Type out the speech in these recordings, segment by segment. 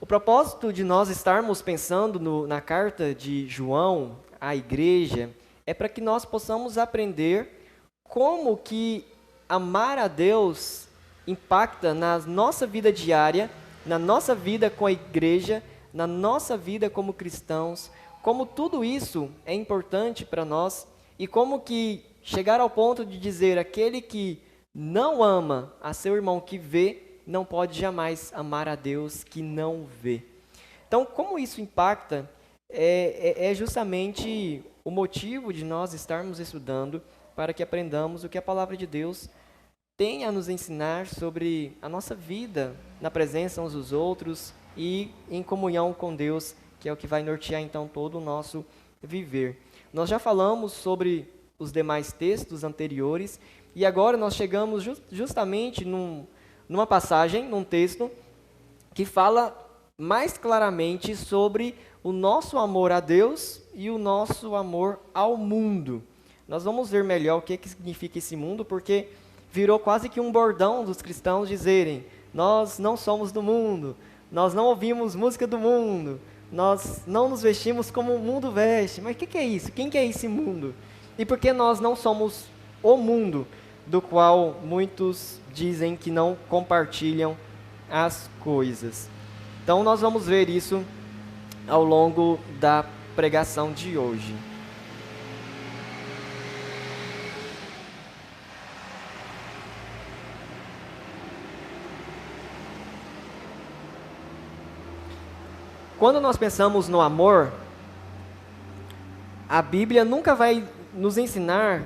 O propósito de nós estarmos pensando na carta de João à igreja é para que nós possamos aprender como que amar a Deus impacta na nossa vida diária, na nossa vida com a igreja, na nossa vida como cristãos, como tudo isso é importante para nós e como que chegar ao ponto de dizer aquele que não ama a seu irmão que vê, não pode jamais amar a Deus que não vê. Então, como isso impacta, é justamente o motivo de nós estarmos estudando para que aprendamos o que a palavra de Deus tem a nos ensinar sobre a nossa vida na presença uns dos outros e em comunhão com Deus, que é o que vai nortear então todo o nosso viver. Nós já falamos sobre os demais textos anteriores e agora nós chegamos justamente numa passagem, num texto que fala mais claramente sobre o nosso amor a Deus e o nosso amor ao mundo. Nós vamos ver melhor o que significa esse mundo, porque virou quase que um bordão dos cristãos dizerem: nós não somos do mundo, nós não ouvimos música do mundo, nós não nos vestimos como o mundo veste. Mas o que é isso? Quem que é esse mundo? E por que nós não somos o mundo do qual muitos dizem que não compartilham as coisas? Então nós vamos ver isso ao longo da pregação de hoje. Quando nós pensamos no amor, a Bíblia nunca vai nos ensinar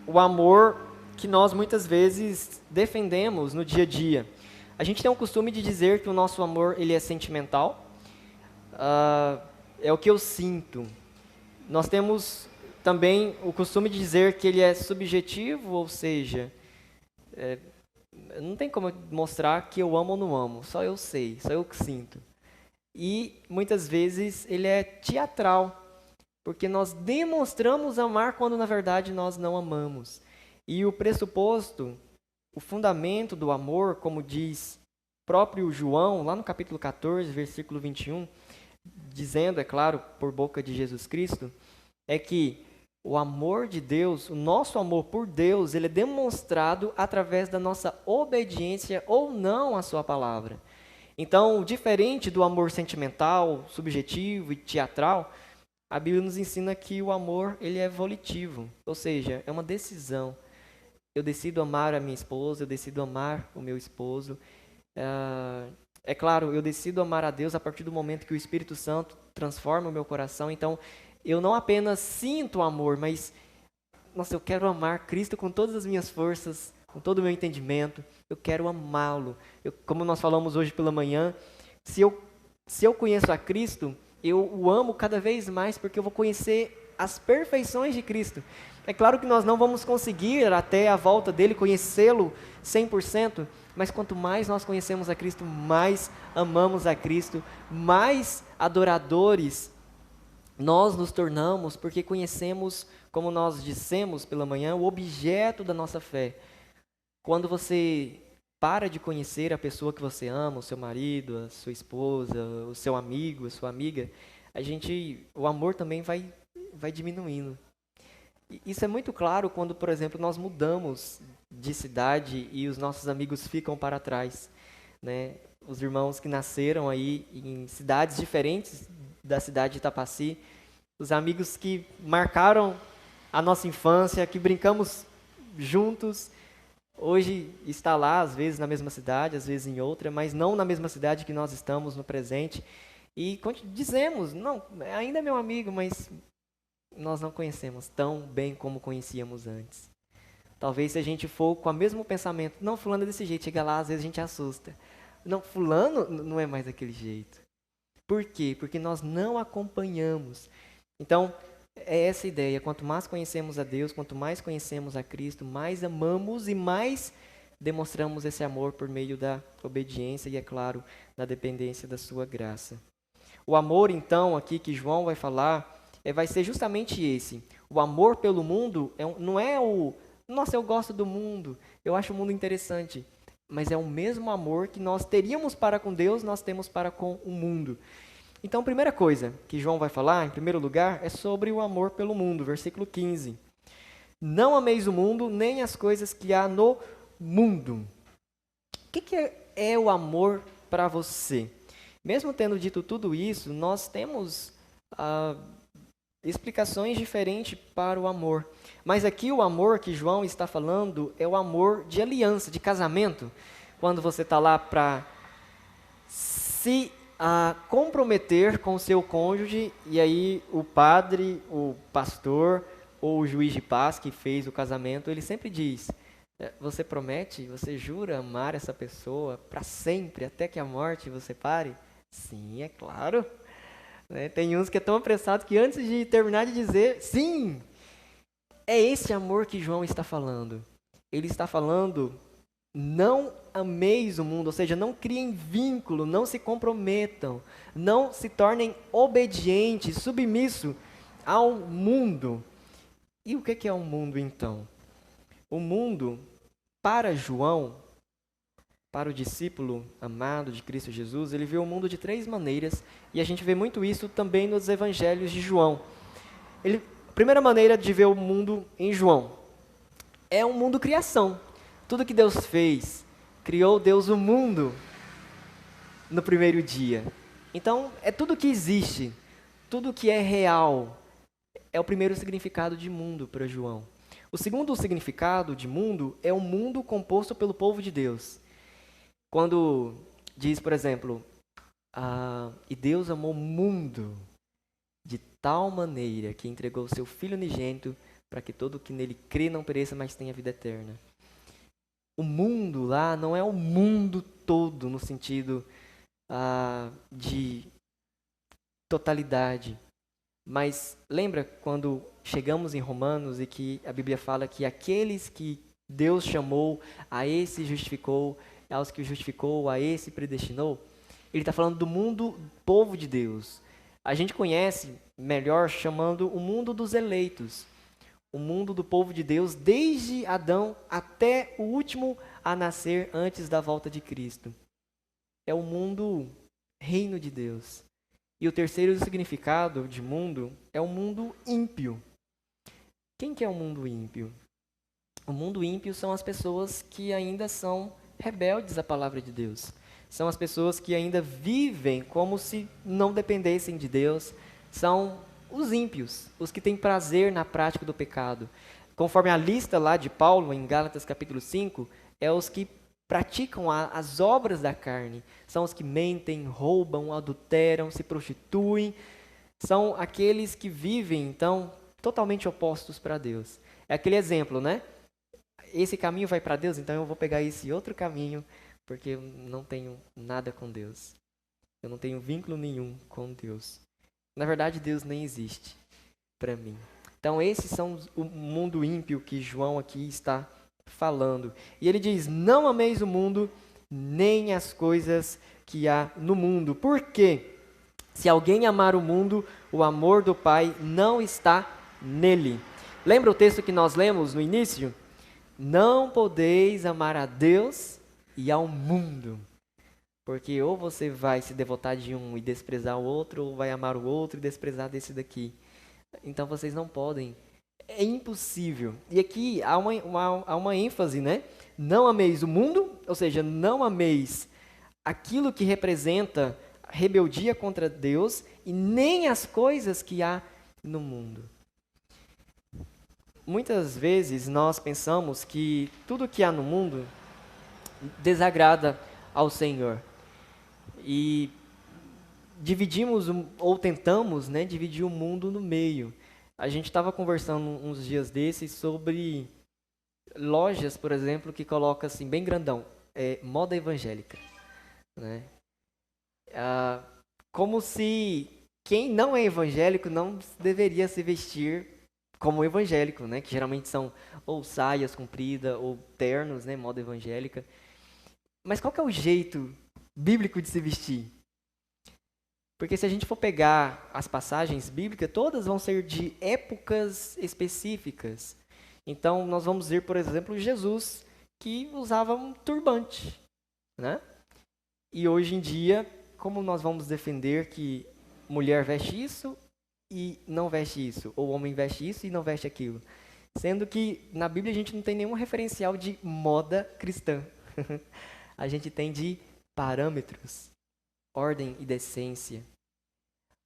o amor que nós muitas vezes defendemos no dia a dia. A gente tem o costume de dizer que o nosso amor ele é sentimental, é o que eu sinto. Nós temos também o costume de dizer que ele é subjetivo, ou seja, não tem como mostrar que eu amo ou não amo, só eu sei, só eu que sinto. E muitas vezes ele é teatral, porque nós demonstramos amar quando na verdade nós não amamos. E o pressuposto, o fundamento do amor, como diz próprio João, lá no capítulo 14, versículo 21, dizendo, é claro, por boca de Jesus Cristo, é que o amor de Deus, o nosso amor por Deus, ele é demonstrado através da nossa obediência ou não à sua palavra. Então, diferente do amor sentimental, subjetivo e teatral, a Bíblia nos ensina que o amor ele é volitivo, ou seja, é uma decisão. Eu decido amar a minha esposa, eu decido amar o meu esposo. É claro, eu decido amar a Deus a partir do momento que o Espírito Santo transforma o meu coração. Então, eu não apenas sinto amor, mas, nossa, eu quero amar Cristo com todas as minhas forças, com todo o meu entendimento. Eu quero amá-lo. Como nós falamos hoje pela manhã, se eu conheço a Cristo, eu o amo cada vez mais porque eu vou conhecer as perfeições de Cristo. É claro que nós não vamos conseguir até a volta dele conhecê-lo 100%, mas quanto mais nós conhecemos a Cristo, mais amamos a Cristo, mais adoradores nós nos tornamos, porque conhecemos, como nós dissemos pela manhã, o objeto da nossa fé. Quando você para de conhecer a pessoa que você ama, o seu marido, a sua esposa, o seu amigo, a sua amiga, o amor também vai diminuindo. Isso é muito claro quando, por exemplo, nós mudamos de cidade e os nossos amigos ficam para trás, né? Os irmãos que nasceram aí em cidades diferentes da cidade de Itapaci, os amigos que marcaram a nossa infância, que brincamos juntos, hoje está lá, às vezes na mesma cidade, às vezes em outra, mas não na mesma cidade que nós estamos no presente. E dizemos, não, ainda é meu amigo, mas nós não conhecemos tão bem como conhecíamos antes. Talvez se a gente for com o mesmo pensamento, não, fulano é desse jeito, chega lá, às vezes a gente assusta. Não, fulano não é mais daquele jeito. Por quê? Porque nós não acompanhamos. Então, é essa ideia, quanto mais conhecemos a Deus, quanto mais conhecemos a Cristo, mais amamos e mais demonstramos esse amor por meio da obediência e, é claro, da dependência da sua graça. O amor, então, aqui que João vai falar, vai ser justamente esse. O amor pelo mundo não é nossa, eu gosto do mundo, eu acho o mundo interessante. mas é o mesmo amor que nós teríamos para com Deus, nós temos para com o mundo. Então, a primeira coisa que João vai falar, em primeiro lugar, é sobre o amor pelo mundo, versículo 15. Não ameis o mundo, nem as coisas que há no mundo. O que é o amor para você? Mesmo tendo dito tudo isso, nós temos explicações diferentes para o amor. Mas aqui o amor que João está falando é o amor de aliança, de casamento. Quando você está lá para se comprometer com o seu cônjuge, e aí o padre, o pastor ou o juiz de paz que fez o casamento, ele sempre diz: você promete, você jura amar essa pessoa para sempre, até que a morte você pare? Sim, é claro. Tem uns que é tão apressado que antes de terminar de dizer, sim, é esse amor que João está falando. Ele está falando, não ameis o mundo, ou seja, não criem vínculo, não se comprometam, não se tornem obedientes, submissos ao mundo. E o que é o mundo então? O mundo, para João, para o discípulo amado de Cristo Jesus, ele vê o mundo de três maneiras, e a gente vê muito isso também nos evangelhos de João. A primeira maneira de ver o mundo em João é um mundo criação. Tudo que Deus fez, criou Deus o mundo no primeiro dia. Então, é tudo que existe, tudo que é real, é o primeiro significado de mundo para João. O segundo significado de mundo é o mundo composto pelo povo de Deus. Quando diz, por exemplo, e Deus amou o mundo de tal maneira que entregou o seu Filho unigênito para que todo que nele crê não pereça, mas tenha vida eterna. O mundo lá não é o mundo todo no sentido de totalidade. Mas lembra quando chegamos em Romanos e que a Bíblia fala que aqueles que Deus chamou, a esse justificou, aos que o justificou, a esse predestinou? Ele está falando do mundo, povo de Deus. A gente conhece melhor chamando o mundo dos eleitos. O mundo do povo de Deus, desde Adão até o último a nascer antes da volta de Cristo. É o mundo reino de Deus. E o terceiro significado de mundo é o mundo ímpio. Quem que é o mundo ímpio? O mundo ímpio são as pessoas que ainda são rebeldes à palavra de Deus. São as pessoas que ainda vivem como se não dependessem de Deus. São os ímpios, os que têm prazer na prática do pecado. Conforme a lista lá de Paulo, em Gálatas capítulo 5, é os que praticam as obras da carne. São os que mentem, roubam, adulteram, se prostituem. São aqueles que vivem, então, totalmente opostos para Deus. É aquele exemplo, né? Esse caminho vai para Deus, então eu vou pegar esse outro caminho, porque eu não tenho nada com Deus. Eu não tenho vínculo nenhum com Deus. Na verdade, Deus nem existe para mim. Então, esses são o mundo ímpio que João aqui está falando. E ele diz, não ameis o mundo, nem as coisas que há no mundo. Por quê? Se alguém amar o mundo, o amor do Pai não está nele. Lembra o texto que nós lemos no início? Não podeis amar a Deus e ao mundo. Porque ou você vai se devotar de um e desprezar o outro, ou vai amar o outro e desprezar desse daqui. Então vocês não podem. É impossível. E aqui há uma ênfase, né? Não ameis o mundo, ou seja, não ameis aquilo que representa rebeldia contra Deus e nem as coisas que há no mundo. Muitas vezes nós pensamos que tudo que há no mundo desagrada ao Senhor. E dividimos, ou tentamos, né, dividir o mundo no meio. A gente estava conversando uns dias desses sobre lojas, por exemplo, que coloca assim, bem grandão, moda evangélica. Né? Como se quem não é evangélico não deveria se vestir como evangélico, né? Que geralmente são ou saias compridas ou ternos, né? Moda evangélica. Mas qual que é o jeito bíblico de se vestir? Porque se a gente for pegar as passagens bíblicas, todas vão ser de épocas específicas. Então, nós vamos ver, por exemplo, Jesus, que usava um turbante. né? E hoje em dia, como nós vamos defender que mulher veste isso e não veste isso, ou homem veste isso e não veste aquilo? Sendo que na Bíblia a gente não tem nenhum referencial de moda cristã. A gente tem de parâmetros, ordem e decência.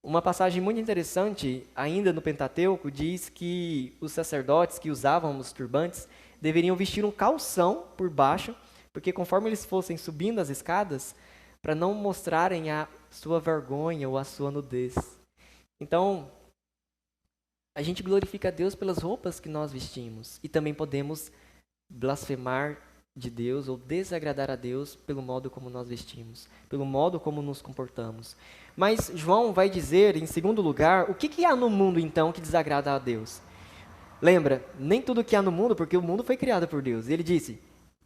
Uma passagem muito interessante, ainda no Pentateuco, diz que os sacerdotes que usavam os turbantes deveriam vestir um calção por baixo, porque conforme eles fossem subindo as escadas, para não mostrarem a sua vergonha ou a sua nudez. Então, a gente glorifica a Deus pelas roupas que nós vestimos e também podemos blasfemar de Deus ou desagradar a Deus pelo modo como nós vestimos, pelo modo como nos comportamos. Mas João vai dizer, em segundo lugar, o que há no mundo então que desagrada a Deus? Lembra, nem tudo que há no mundo, porque o mundo foi criado por Deus. E ele disse,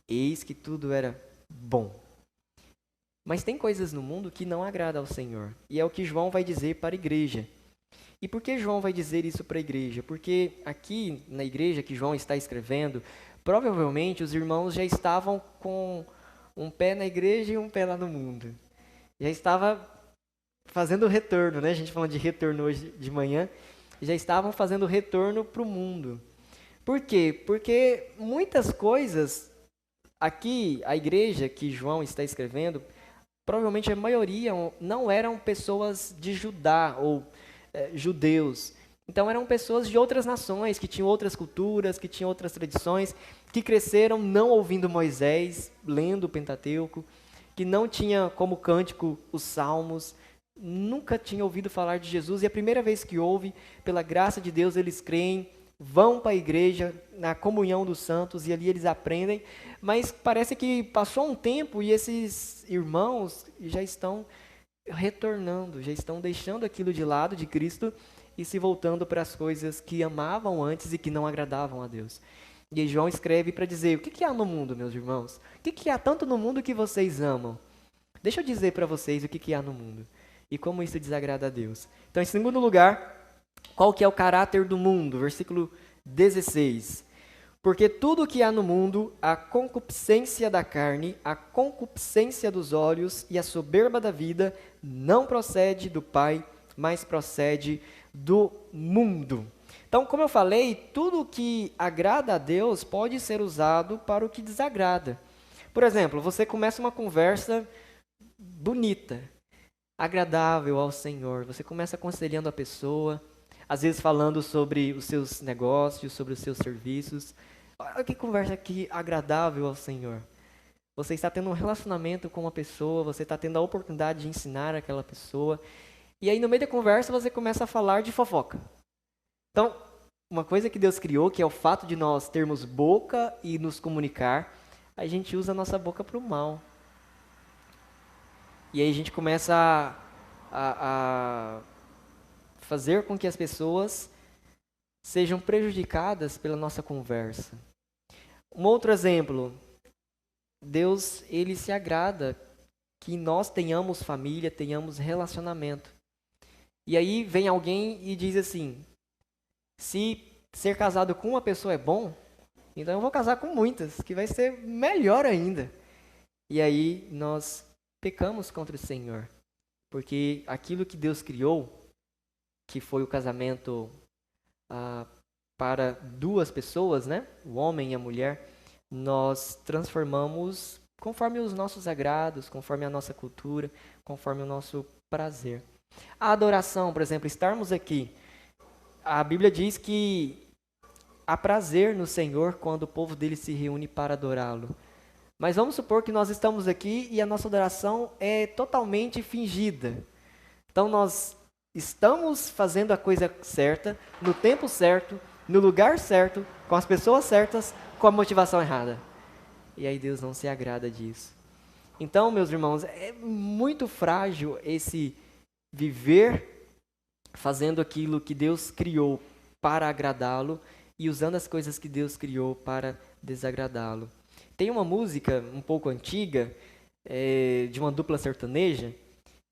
eis que tudo era bom. Mas tem coisas no mundo que não agradam ao Senhor. E é o que João vai dizer para a igreja. E por que João vai dizer isso para a igreja? Porque aqui na igreja que João está escrevendo, provavelmente os irmãos já estavam com um pé na igreja e um pé lá no mundo. Já estava fazendo o retorno, né? A gente falando de retorno hoje de manhã. Já estavam fazendo o retorno para o mundo. Por quê? Porque muitas coisas, aqui a igreja que João está escrevendo, provavelmente a maioria não eram pessoas de Judá ou judeus. Então eram pessoas de outras nações, que tinham outras culturas, que tinham outras tradições, que cresceram não ouvindo Moisés, lendo o Pentateuco, que não tinha como cântico os salmos, nunca tinha ouvido falar de Jesus, e a primeira vez que ouve, pela graça de Deus, eles creem, vão para a igreja, na comunhão dos santos, e ali eles aprendem, mas parece que passou um tempo e esses irmãos já estão retornando, já estão deixando aquilo de lado de Cristo e se voltando para as coisas que amavam antes e que não agradavam a Deus. E João escreve para dizer, o que há no mundo, meus irmãos? O que há tanto no mundo que vocês amam? Deixa eu dizer para vocês o que há no mundo e como isso desagrada a Deus. Então, em segundo lugar, qual que é o caráter do mundo? Versículo 16. Porque tudo o que há no mundo, a concupiscência da carne, a concupiscência dos olhos e a soberba da vida, não procede do Pai, mas procede do mundo. Então, como eu falei, tudo o que agrada a Deus pode ser usado para o que desagrada. Por exemplo, você começa uma conversa bonita, agradável ao Senhor. Você começa aconselhando a pessoa, às vezes falando sobre os seus negócios, sobre os seus serviços. Olha que conversa aqui agradável ao Senhor. Você está tendo um relacionamento com uma pessoa, você está tendo a oportunidade de ensinar aquela pessoa. E aí, no meio da conversa, você começa a falar de fofoca. Então, uma coisa que Deus criou, que é o fato de nós termos boca e nos comunicar, a gente usa a nossa boca para o mal. E aí a gente começa a fazer com que as pessoas sejam prejudicadas pela nossa conversa. Um outro exemplo, Deus, ele se agrada que nós tenhamos família, tenhamos relacionamento. E aí vem alguém e diz assim, se ser casado com uma pessoa é bom, então eu vou casar com muitas, que vai ser melhor ainda. E aí nós pecamos contra o Senhor, porque aquilo que Deus criou, que foi o casamento para duas pessoas, né? O homem e a mulher, nós transformamos conforme os nossos agrados, conforme a nossa cultura, conforme o nosso prazer. A adoração, por exemplo, estarmos aqui, a Bíblia diz que há prazer no Senhor quando o povo dele se reúne para adorá-lo. Mas vamos supor que nós estamos aqui e a nossa adoração é totalmente fingida. Então nós estamos fazendo a coisa certa, no tempo certo, no lugar certo, com as pessoas certas, com a motivação errada. E aí Deus não se agrada disso. Então, meus irmãos, é muito frágil esse viver fazendo aquilo que Deus criou para agradá-lo e usando as coisas que Deus criou para desagradá-lo. Tem uma música um pouco antiga, de uma dupla sertaneja,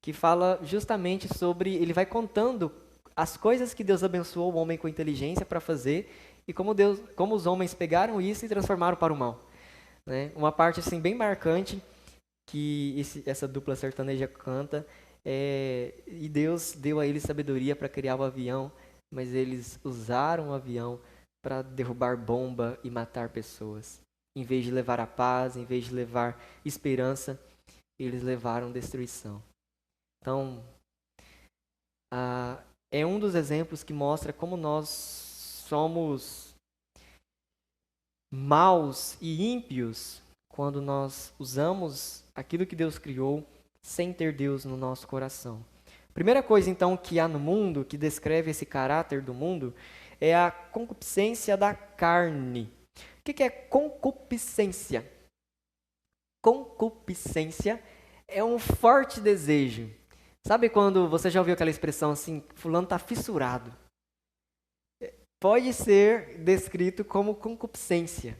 que fala justamente sobre, ele vai contando as coisas que Deus abençoou o homem com inteligência para fazer e como os homens pegaram isso e transformaram para o mal. Né? Uma parte assim bem marcante que essa dupla sertaneja canta, e Deus deu a eles sabedoria para criar o avião, mas eles usaram o avião para derrubar bomba e matar pessoas. Em vez de levar a paz, em vez de levar esperança, eles levaram destruição. Então, é um dos exemplos que mostra como nós somos maus e ímpios quando nós usamos aquilo que Deus criou sem ter Deus no nosso coração. Primeira coisa, então, que há no mundo, que descreve esse caráter do mundo, é a concupiscência da carne. O que é concupiscência? Concupiscência é um forte desejo. Sabe quando você já ouviu aquela expressão assim, fulano está fissurado? Pode ser descrito como concupiscência.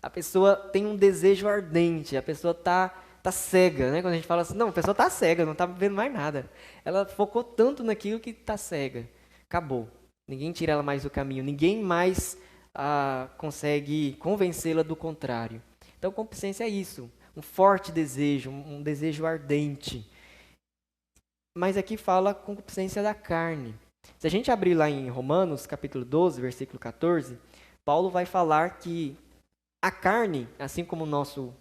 A pessoa tem um desejo ardente, a pessoa tá cega, né? Quando a gente fala assim, não, a pessoa tá cega, não tá vendo mais nada. Ela focou tanto naquilo que tá cega. Acabou. Ninguém tira ela mais do caminho, ninguém mais consegue convencê-la do contrário. Então, concupiscência é isso, um forte desejo, um desejo ardente. Mas aqui fala concupiscência da carne. Se a gente abrir lá em Romanos, capítulo 12, versículo 14, Paulo vai falar que a carne, assim como o nosso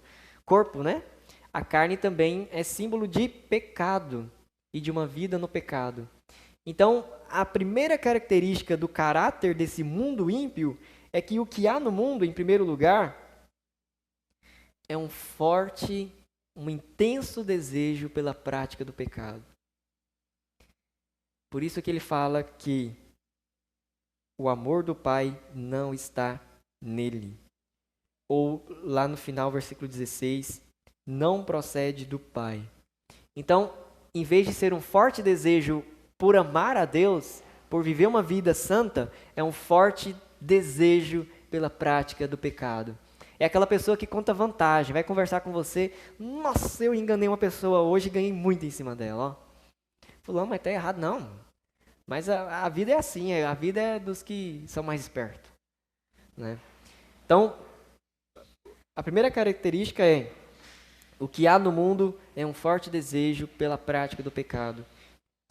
corpo, né? A carne também é símbolo de pecado e de uma vida no pecado. Então, a primeira característica do caráter desse mundo ímpio é que o que há no mundo, em primeiro lugar, é um forte, um intenso desejo pela prática do pecado. Por isso que ele fala que o amor do Pai não está nele. Ou lá no final, versículo 16, não procede do Pai. Então, em vez de ser um forte desejo por amar a Deus, por viver uma vida santa, é um forte desejo pela prática do pecado. É aquela pessoa que conta vantagem, vai conversar com você, nossa, eu enganei uma pessoa hoje e ganhei muito em cima dela, ó. Fulano, mas tá errado, não. Mas a vida é assim, a vida é dos que são mais espertos, né? Então, a primeira característica é, o que há no mundo é um forte desejo pela prática do pecado.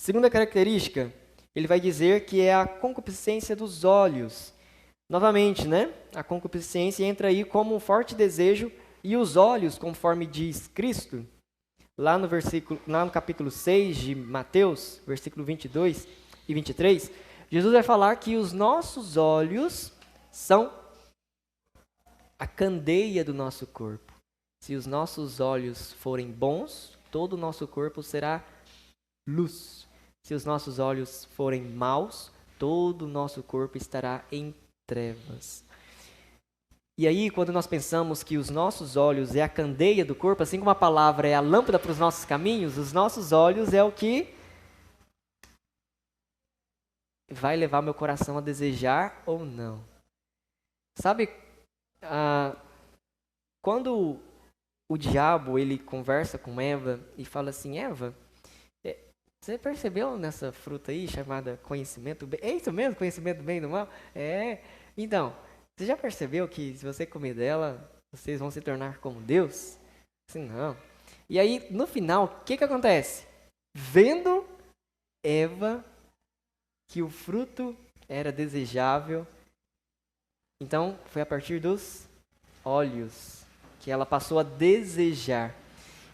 Segunda característica, ele vai dizer que é a concupiscência dos olhos. Novamente, né? A concupiscência entra aí como um forte desejo, e os olhos, conforme diz Cristo, lá no capítulo 6 de Mateus, versículo 22 e 23, Jesus vai falar que os nossos olhos são a candeia do nosso corpo. Se os nossos olhos forem bons, todo o nosso corpo será luz. Se os nossos olhos forem maus, todo o nosso corpo estará em trevas. E aí, quando nós pensamos que os nossos olhos é a candeia do corpo, assim como a palavra é a lâmpada para os nossos caminhos, os nossos olhos é o que vai levar meu coração a desejar ou não. Sabe, quando o diabo ele conversa com Eva e fala assim, Eva, você percebeu nessa fruta aí chamada conhecimento do bem? É isso mesmo, conhecimento do bem e do mal? É. Então, você já percebeu que se você comer dela, vocês vão se tornar como Deus? Assim, não. E aí, no final, o que acontece? Vendo Eva que o fruto era desejável, então foi a partir dos olhos que ela passou a desejar.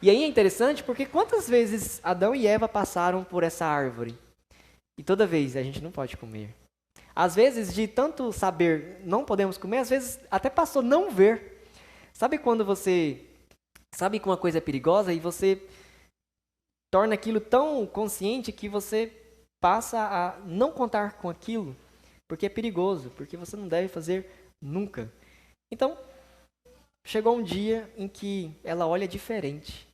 E aí é interessante porque quantas vezes Adão e Eva passaram por essa árvore? E toda vez a gente não pode comer. Às vezes, de tanto saber não podemos comer, às vezes até passou não ver. Sabe quando você sabe que uma coisa é perigosa e você torna aquilo tão consciente que você passa a não contar com aquilo, porque é perigoso, porque você não deve fazer nunca. Então, chegou um dia em que ela olha diferente.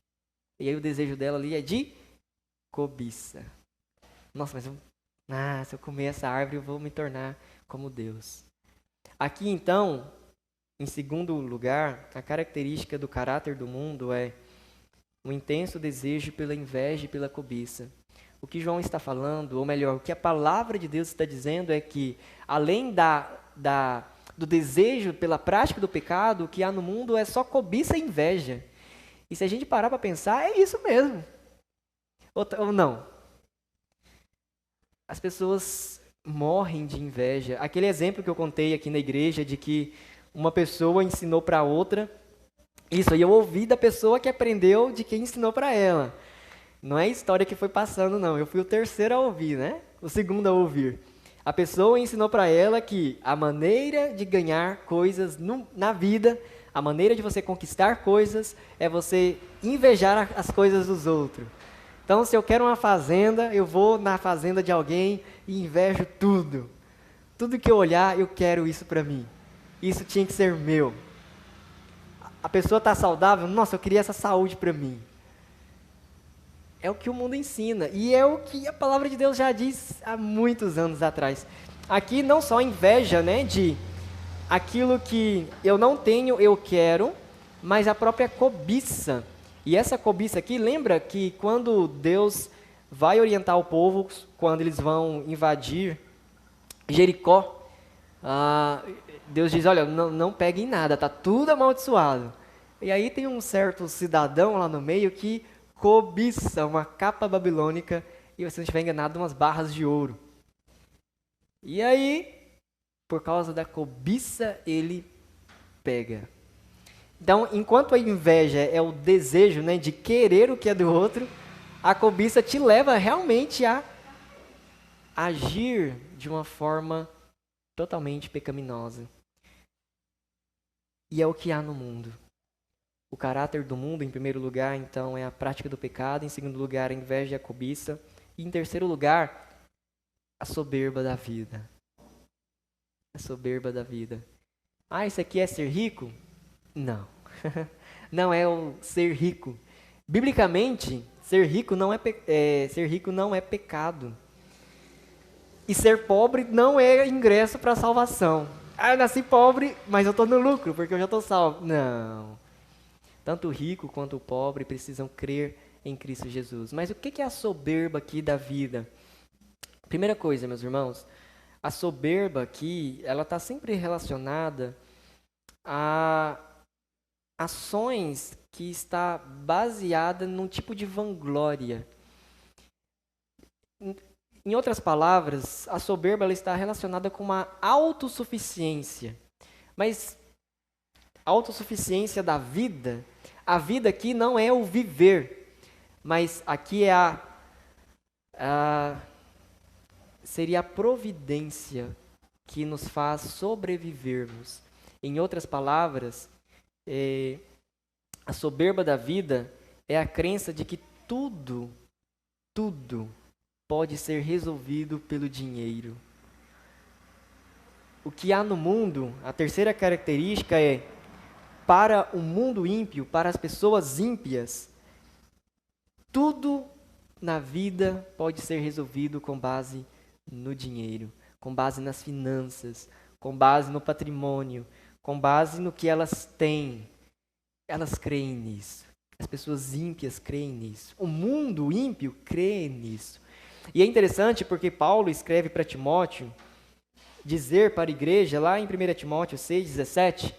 E aí o desejo dela ali é de cobiça. Nossa, mas se eu comer essa árvore eu vou me tornar como Deus. Aqui então, em segundo lugar, a característica do caráter do mundo é um intenso desejo pela inveja e pela cobiça. O que João está falando, ou melhor, o que a palavra de Deus está dizendo é que, além do desejo pela prática do pecado, o que há no mundo é só cobiça e inveja. E se a gente parar para pensar, é isso mesmo. Ou não? As pessoas morrem de inveja. Aquele exemplo que eu contei aqui na igreja de que uma pessoa ensinou para outra, isso aí eu ouvi da pessoa que aprendeu de quem ensinou para ela. Não é história que foi passando, não. Eu fui o terceiro a ouvir, né? O segundo a ouvir. A pessoa ensinou para ela que a maneira de ganhar coisas na vida, a maneira de você conquistar coisas, é você invejar as coisas dos outros. Então, se eu quero uma fazenda, eu vou na fazenda de alguém e invejo tudo. Tudo que eu olhar, eu quero isso para mim. Isso tinha que ser meu. A pessoa está saudável, nossa, eu queria essa saúde para mim. É o que o mundo ensina. E é o que a palavra de Deus já diz há muitos anos atrás. Aqui não só inveja, né, de aquilo que eu não tenho, eu quero, mas a própria cobiça. E essa cobiça aqui, lembra que quando Deus vai orientar o povo, quando eles vão invadir Jericó, Deus diz, olha, não peguem nada, tá tudo amaldiçoado. E aí tem um certo cidadão lá no meio que cobiça uma capa babilônica e, se não estiver enganado, umas barras de ouro. E aí, por causa da cobiça, ele pega. Então, enquanto a inveja é o desejo, né, de querer o que é do outro, a cobiça te leva realmente a agir de uma forma totalmente pecaminosa. E é o que há no mundo. O caráter do mundo, em primeiro lugar, então, é a prática do pecado. Em segundo lugar, a inveja e a cobiça. E em terceiro lugar, a soberba da vida. A soberba da vida. Ah, isso aqui é ser rico? Não. Não é o ser rico. Biblicamente, ser rico não é pecado. E ser pobre não é ingresso para a salvação. Ah, eu nasci pobre, mas eu estou no lucro, porque eu já estou salvo. Não. Tanto o rico quanto o pobre precisam crer em Cristo Jesus. Mas o que é a soberba aqui da vida? Primeira coisa, meus irmãos, a soberba aqui, ela está sempre relacionada a ações que está baseada num tipo de vanglória. Em outras palavras, a soberba ela está relacionada com uma autossuficiência. Mas a autossuficiência da vida, a vida aqui não é o viver, mas aqui é seria a providência que nos faz sobrevivermos. Em outras palavras, a soberba da vida é a crença de que tudo pode ser resolvido pelo dinheiro. O que há no mundo, a terceira característica é, para o mundo ímpio, para as pessoas ímpias, tudo na vida pode ser resolvido com base no dinheiro, com base nas finanças, com base no patrimônio, com base no que elas têm. Elas creem nisso. As pessoas ímpias creem nisso. O mundo ímpio crê nisso. E é interessante porque Paulo escreve para Timóteo, dizer para a igreja, lá em 1 Timóteo 6,17,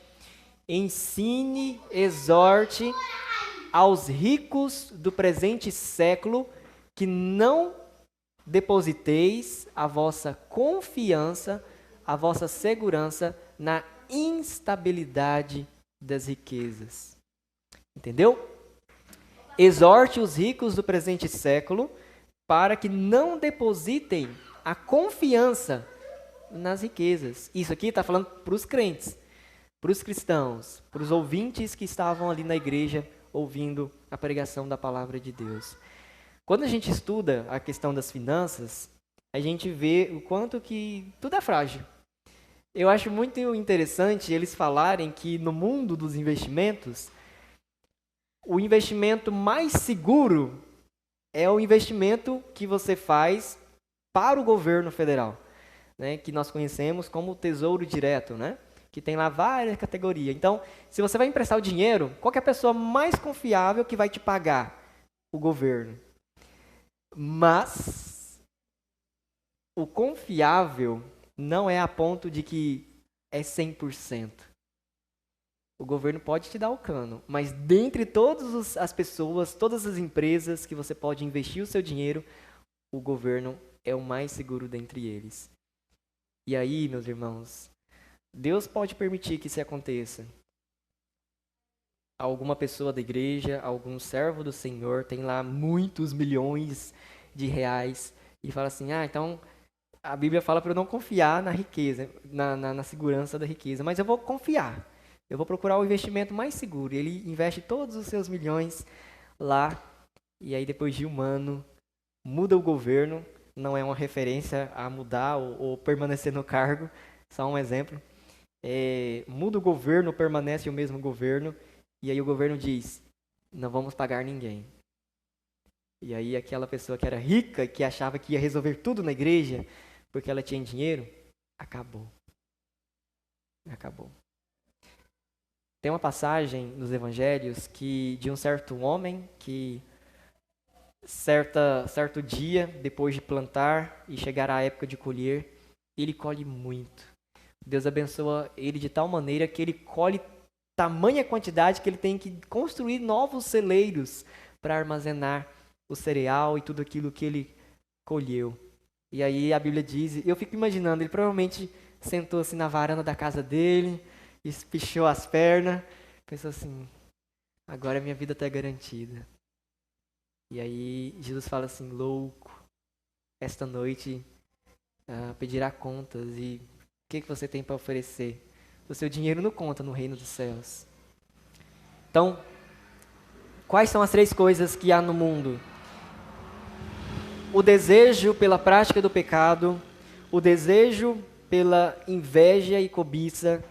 ensine, exorte aos ricos do presente século que não depositeis a vossa confiança, a vossa segurança na instabilidade das riquezas. Entendeu? Exorte os ricos do presente século para que não depositem a confiança nas riquezas. Isso aqui está falando para os crentes, para os cristãos, para os ouvintes que estavam ali na igreja ouvindo a pregação da palavra de Deus. Quando a gente estuda a questão das finanças, a gente vê o quanto que tudo é frágil. Eu acho muito interessante eles falarem que no mundo dos investimentos, o investimento mais seguro é o investimento que você faz para o governo federal, né, que nós conhecemos como Tesouro Direto, né, que tem lá várias categorias. Então, se você vai emprestar o dinheiro, qual que é a pessoa mais confiável que vai te pagar? O governo. Mas o confiável não é a ponto de que é 100%. O governo pode te dar o cano, mas dentre todas as pessoas, todas as empresas que você pode investir o seu dinheiro, o governo é o mais seguro dentre eles. E aí, meus irmãos, Deus pode permitir que isso aconteça. Alguma pessoa da igreja, algum servo do Senhor tem lá muitos milhões de reais e fala assim, então a Bíblia fala para eu não confiar na riqueza, na segurança da riqueza, mas eu vou confiar. Eu vou procurar o investimento mais seguro. Ele investe todos os seus milhões lá e aí depois de um ano muda o governo. Não é uma referência a mudar ou permanecer no cargo, só um exemplo. Muda o governo, permanece o mesmo governo, e aí o governo diz, não vamos pagar ninguém. E aí aquela pessoa que era rica, que achava que ia resolver tudo na igreja, porque ela tinha dinheiro, acabou. Tem uma passagem nos evangelhos de um certo homem que certo dia, depois de plantar e chegar a época de colher, ele colhe muito. Deus abençoa ele de tal maneira que ele colhe tamanha quantidade que ele tem que construir novos celeiros para armazenar o cereal e tudo aquilo que ele colheu. E aí a Bíblia diz, eu fico imaginando, ele provavelmente sentou-se na varanda da casa dele, espichou as pernas, pensou assim, agora minha vida está garantida. E aí Jesus fala assim, louco, esta noite pedirá contas e o que você tem para oferecer? O seu dinheiro não conta no reino dos céus. Então, quais são as 3 coisas que há no mundo? O desejo pela prática do pecado, o desejo pela inveja e cobiça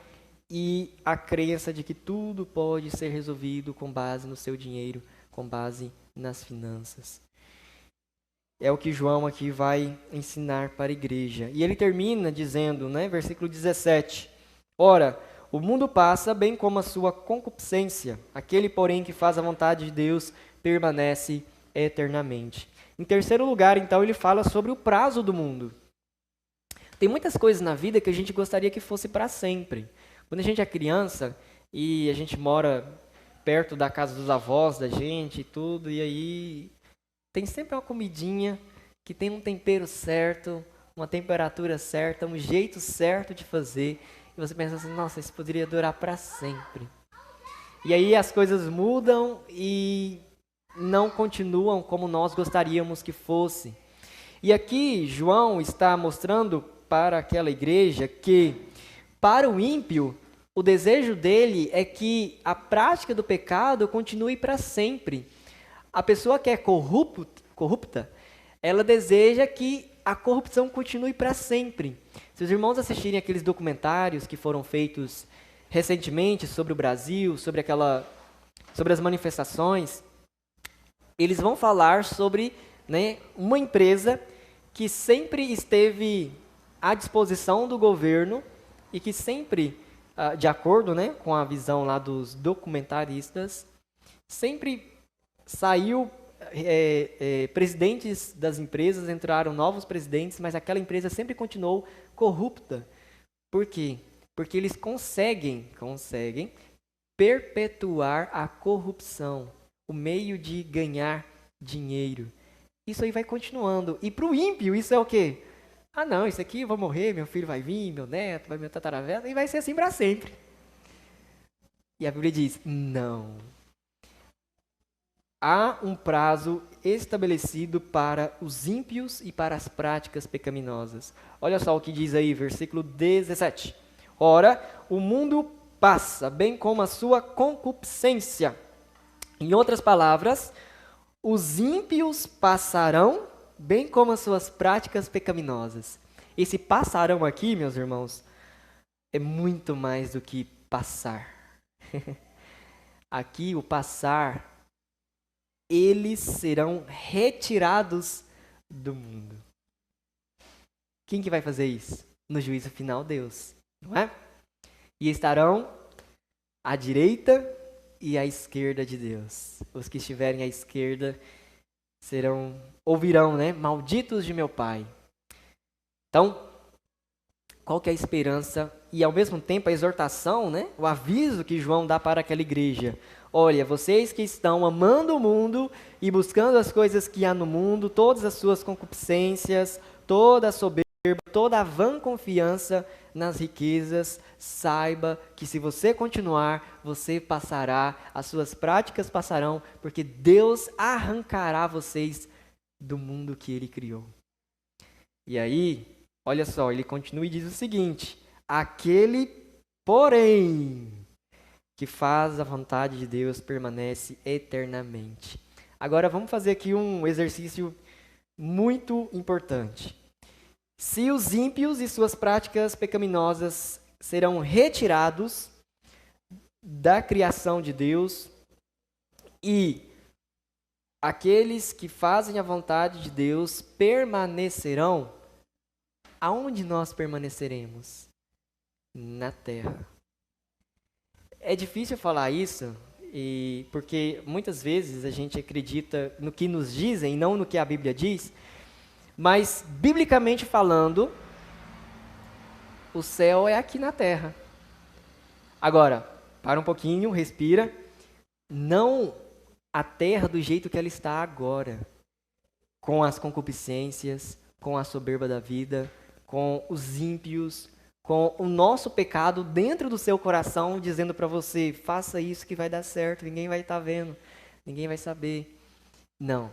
e a crença de que tudo pode ser resolvido com base no seu dinheiro, com base nas finanças. É o que João aqui vai ensinar para a igreja. E ele termina dizendo, versículo 17, ora, o mundo passa bem como a sua concupiscência, aquele, porém, que faz a vontade de Deus permanece eternamente. Em terceiro lugar, então, ele fala sobre o prazo do mundo. Tem muitas coisas na vida que a gente gostaria que fosse para sempre. Quando a gente é criança e a gente mora perto da casa dos avós da gente e tudo, e aí tem sempre uma comidinha que tem um tempero certo, uma temperatura certa, um jeito certo de fazer, e você pensa assim, nossa, isso poderia durar para sempre. E aí as coisas mudam e não continuam como nós gostaríamos que fosse. E aqui João está mostrando para aquela igreja que, para o ímpio, o desejo dele é que a prática do pecado continue para sempre. A pessoa que é corrupta, ela deseja que a corrupção continue para sempre. Se os irmãos assistirem aqueles documentários que foram feitos recentemente sobre o Brasil, sobre as manifestações, eles vão falar sobre uma empresa que sempre esteve à disposição do governo e que sempre, de acordo com a visão lá dos documentaristas, sempre saiu presidentes das empresas, entraram novos presidentes, mas aquela empresa sempre continuou corrupta. Por quê? Porque eles conseguem perpetuar a corrupção, o meio de ganhar dinheiro. Isso aí vai continuando. E para o ímpio, isso é o quê? Não, isso aqui eu vou morrer, meu filho vai vir, meu neto, meu tataraneto, e vai ser assim para sempre. E a Bíblia diz, não. Há um prazo estabelecido para os ímpios e para as práticas pecaminosas. Olha só o que diz aí, versículo 17. Ora, o mundo passa, bem como a sua concupiscência. Em outras palavras, os ímpios passarão, bem como as suas práticas pecaminosas. Esse passarão aqui, meus irmãos, é muito mais do que passar. Aqui, o passar, eles serão retirados do mundo. Quem que vai fazer isso? No juízo final, Deus, não é? E estarão à direita e à esquerda de Deus. Os que estiverem à esquerda ouvirão, malditos de meu Pai. Então, Qual que é a esperança e, ao mesmo tempo, a exortação, né? O aviso que João dá para aquela igreja. Olha, vocês que estão amando o mundo e buscando as coisas que há no mundo, todas as suas concupiscências, toda a soberba, toda a vã confiança nas riquezas, saiba que se você continuar, você passará, as suas práticas passarão, porque Deus arrancará vocês do mundo que Ele criou. E aí, olha só, ele continua e diz o seguinte: aquele, porém, que faz a vontade de Deus permanece eternamente. Agora vamos fazer aqui um exercício muito importante. Se os ímpios e suas práticas pecaminosas serão retirados da criação de Deus e aqueles que fazem a vontade de Deus permanecerão, aonde nós permaneceremos? Na terra. É difícil falar isso, porque muitas vezes a gente acredita no que nos dizem e não no que a Bíblia diz, mas, biblicamente falando, o céu é aqui na terra. Agora, para um pouquinho, respira. Não a terra do jeito que ela está agora, com as concupiscências, com a soberba da vida, com os ímpios, com o nosso pecado dentro do seu coração, dizendo para você, faça isso que vai dar certo, ninguém vai estar vendo, ninguém vai saber. Não.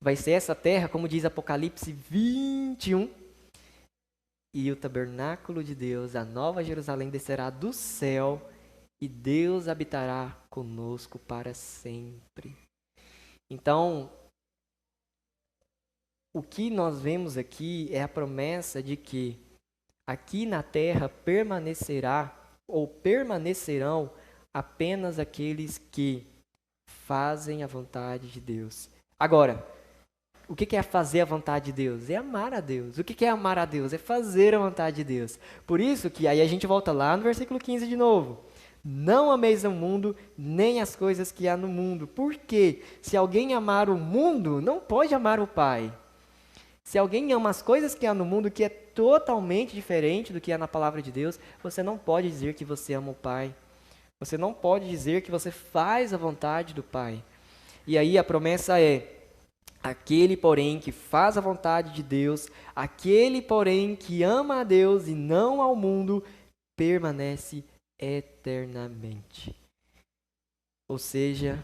Vai ser essa terra, como diz Apocalipse 21, e o tabernáculo de Deus, a nova Jerusalém, descerá do céu, e Deus habitará conosco para sempre. Então, o que nós vemos aqui é a promessa de que aqui na terra permanecerá ou permanecerão apenas aqueles que fazem a vontade de Deus. Agora, o que é fazer a vontade de Deus? É amar a Deus. O que é amar a Deus? É fazer a vontade de Deus. Por isso que, aí a gente volta lá no versículo 15 de novo. Não ameis o mundo, nem as coisas que há no mundo. Por quê? Se alguém amar o mundo, não pode amar o Pai. Se alguém ama as coisas que há no mundo, que é totalmente diferente do que há na palavra de Deus, você não pode dizer que você ama o Pai. Você não pode dizer que você faz a vontade do Pai. E aí a promessa é: aquele, porém, que faz a vontade de Deus, aquele, porém, que ama a Deus e não ao mundo, permanece eternamente. Ou seja,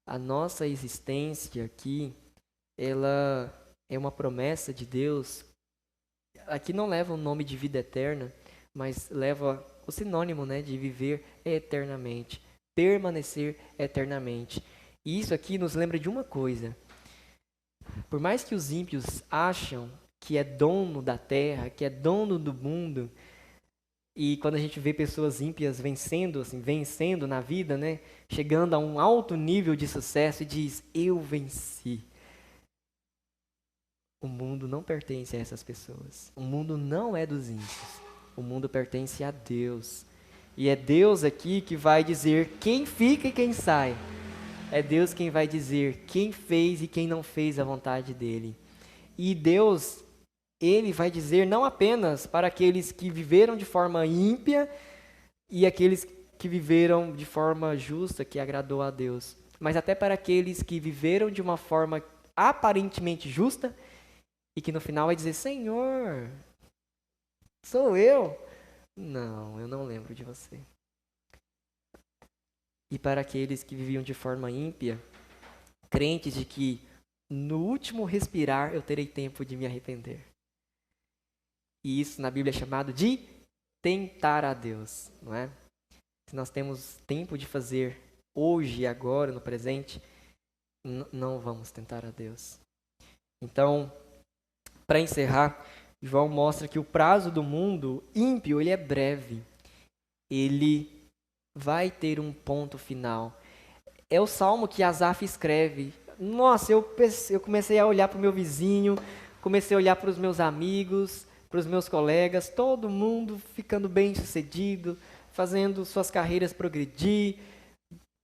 a nossa existência aqui, ela é uma promessa de Deus. Aqui não leva o nome de vida eterna, mas leva o sinônimo, né, de viver eternamente, permanecer eternamente. E isso aqui nos lembra de uma coisa. Por mais que os ímpios acham que é dono da terra, que é dono do mundo, e quando a gente vê pessoas ímpias vencendo, assim, vencendo na vida, né, chegando a um alto nível de sucesso e diz, eu venci. O mundo não pertence a essas pessoas. O mundo não é dos ímpios. O mundo pertence a Deus. E é Deus aqui que vai dizer quem fica e quem sai. É Deus quem vai dizer quem fez e quem não fez a vontade dele. E Deus, ele vai dizer não apenas para aqueles que viveram de forma ímpia e aqueles que viveram de forma justa, que agradou a Deus, mas até para aqueles que viveram de uma forma aparentemente justa e que no final vai dizer, Senhor, sou eu? Não, eu não lembro de você. E para aqueles que viviam de forma ímpia, crentes de que no último respirar eu terei tempo de me arrepender. E isso na Bíblia é chamado de tentar a Deus, não é? Se nós temos tempo de fazer hoje, agora, no presente, não vamos tentar a Deus. Então, para encerrar, João mostra que o prazo do mundo ímpio, ele é breve. Ele vai ter um ponto final. É o salmo que Asaf escreve. Nossa, eu comecei a olhar para o meu vizinho, comecei a olhar para os meus amigos, para os meus colegas, todo mundo ficando bem sucedido, fazendo suas carreiras progredir,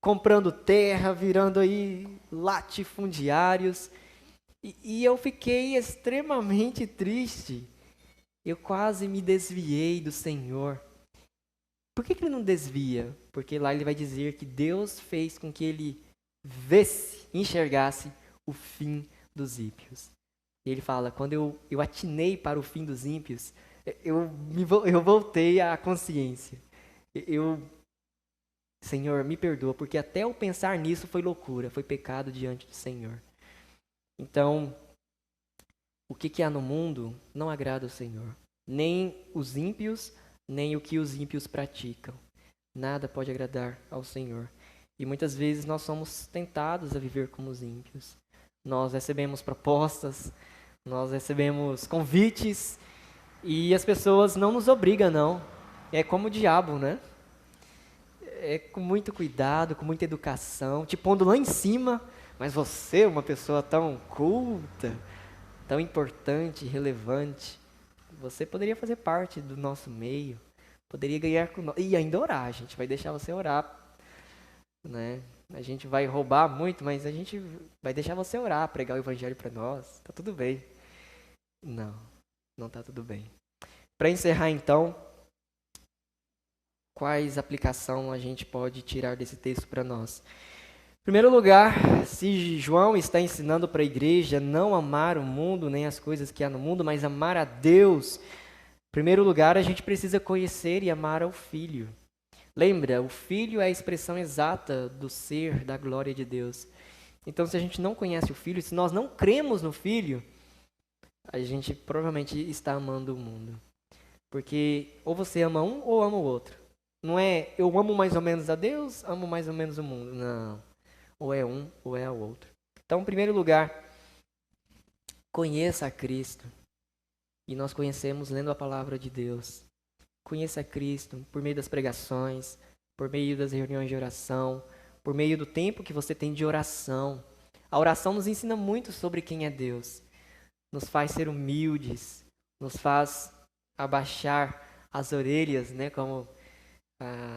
comprando terra, virando aí latifundiários. E eu fiquei extremamente triste Eu quase me desviei do Senhor. Por que ele não desvia? Porque lá ele vai dizer que Deus fez com que ele visse, enxergasse o fim dos ímpios. E ele fala, quando eu atinei para o fim dos ímpios, eu voltei à consciência. Eu, Senhor, me perdoa, porque até eu pensar nisso foi loucura, foi pecado diante do Senhor. Então, o que há no mundo não agrada ao Senhor. Nem os ímpios, nem o que os ímpios praticam. Nada pode agradar ao Senhor. E muitas vezes nós somos tentados a viver como os ímpios. Nós recebemos propostas, nós recebemos convites e as pessoas não nos obrigam, não. É como o diabo, né? É com muito cuidado, com muita educação, te pondo lá em cima, mas você é uma pessoa tão culta, tão importante, relevante. Você poderia fazer parte do nosso meio, poderia ganhar com nós. E ainda orar, a gente vai deixar você orar, né? A gente vai roubar muito, mas a gente vai deixar você orar, pregar o evangelho para nós. Tá tudo bem. Não, não tá tudo bem. Para encerrar então, quais aplicações a gente pode tirar desse texto para nós? Em primeiro lugar, se João está ensinando para a igreja não amar o mundo, nem as coisas que há no mundo, mas amar a Deus, em primeiro lugar, a gente precisa conhecer e amar ao Filho. Lembra, o Filho é a expressão exata do ser, da glória de Deus. Então, se a gente não conhece o Filho, se nós não cremos no Filho, a gente provavelmente está amando o mundo. Porque ou você ama um ou ama o outro. Não é eu amo mais ou menos a Deus, amo mais ou menos o mundo. Não. Ou é um ou é o outro. Então, em primeiro lugar, conheça a Cristo. E nós conhecemos lendo a palavra de Deus. Conheça a Cristo por meio das pregações, por meio das reuniões de oração, por meio do tempo que você tem de oração. A oração nos ensina muito sobre quem é Deus. Nos faz ser humildes, nos faz abaixar as orelhas, né, como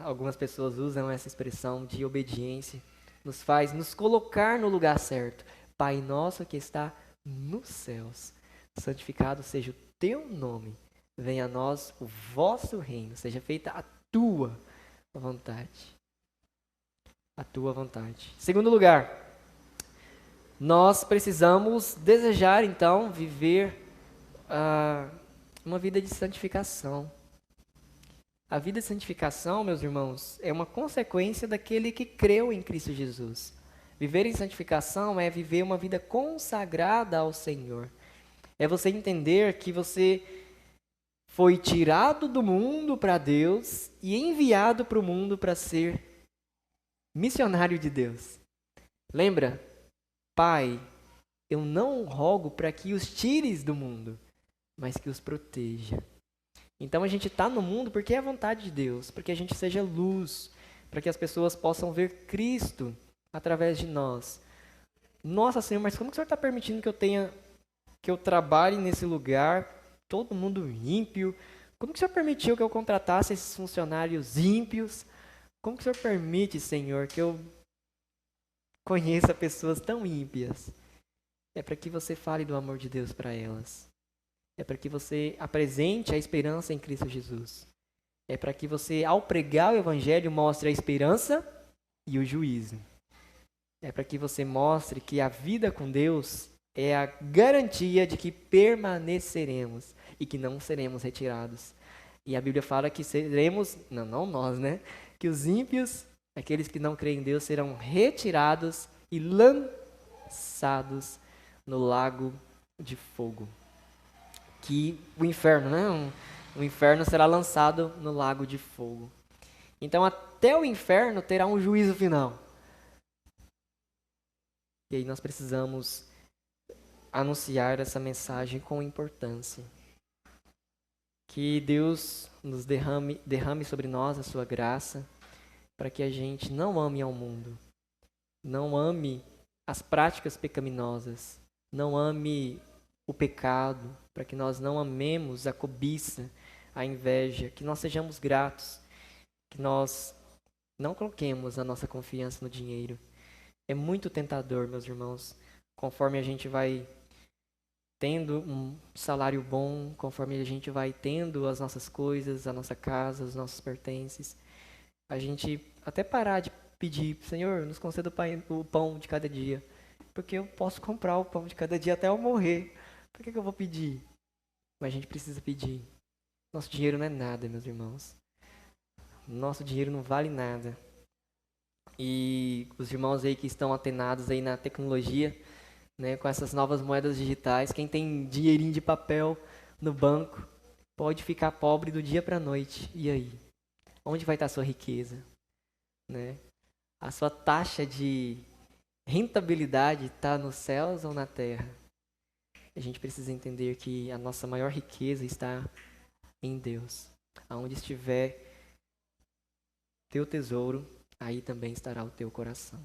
algumas pessoas usam essa expressão de obediência. Nos faz nos colocar no lugar certo. Pai nosso que está nos céus, santificado seja o teu nome. Venha a nós o vosso reino, seja feita a tua vontade. A tua vontade. Segundo lugar, nós precisamos desejar, então, viver uma vida de santificação. A vida de santificação, meus irmãos, é uma consequência daquele que creu em Cristo Jesus. Viver em santificação é viver uma vida consagrada ao Senhor. É você entender que você foi tirado do mundo para Deus e enviado para o mundo para ser missionário de Deus. Lembra? Pai, eu não rogo para que os tires do mundo, mas que os proteja. Então a gente está no mundo porque é a vontade de Deus, para que a gente seja luz, para que as pessoas possam ver Cristo através de nós. Nossa, Senhor, mas como que o Senhor está permitindo que eu trabalhe nesse lugar, todo mundo ímpio? Como que o Senhor permitiu que eu contratasse esses funcionários ímpios? Como que o Senhor permite, Senhor, que eu conheça pessoas tão ímpias? É para que você fale do amor de Deus para elas. É para que você apresente a esperança em Cristo Jesus. É para que você, ao pregar o Evangelho, mostre a esperança e o juízo. É para que você mostre que a vida com Deus é a garantia de que permaneceremos e que não seremos retirados. E a Bíblia fala que seremos, não nós, né? Que os ímpios, aqueles que não creem em Deus, serão retirados e lançados no lago de fogo. Que o inferno, né? O inferno será lançado no lago de fogo. Então, até o inferno terá um juízo final. E aí nós precisamos anunciar essa mensagem com importância. Que Deus nos derrame sobre nós a sua graça, para que a gente não ame ao mundo, não ame as práticas pecaminosas, não ame o pecado, para que nós não amemos a cobiça, a inveja, que nós sejamos gratos, que nós não coloquemos a nossa confiança no dinheiro. É muito tentador, meus irmãos, conforme a gente vai tendo um salário bom, conforme a gente vai tendo as nossas coisas, a nossa casa, os nossos pertences, a gente até parar de pedir, Senhor, nos conceda o pão de cada dia, porque eu posso comprar o pão de cada dia até eu morrer. Por que eu vou pedir? Mas a gente precisa pedir. Nosso dinheiro não é nada, meus irmãos. Nosso dinheiro não vale nada. E os irmãos aí que estão atenados aí na tecnologia, né, com essas novas moedas digitais, quem tem dinheirinho de papel no banco pode ficar pobre do dia para a noite. E aí? Onde vai estar a sua riqueza? Né? A sua taxa de rentabilidade está nos céus ou na terra? A gente precisa entender que a nossa maior riqueza está em Deus. Aonde estiver teu tesouro, aí também estará o teu coração.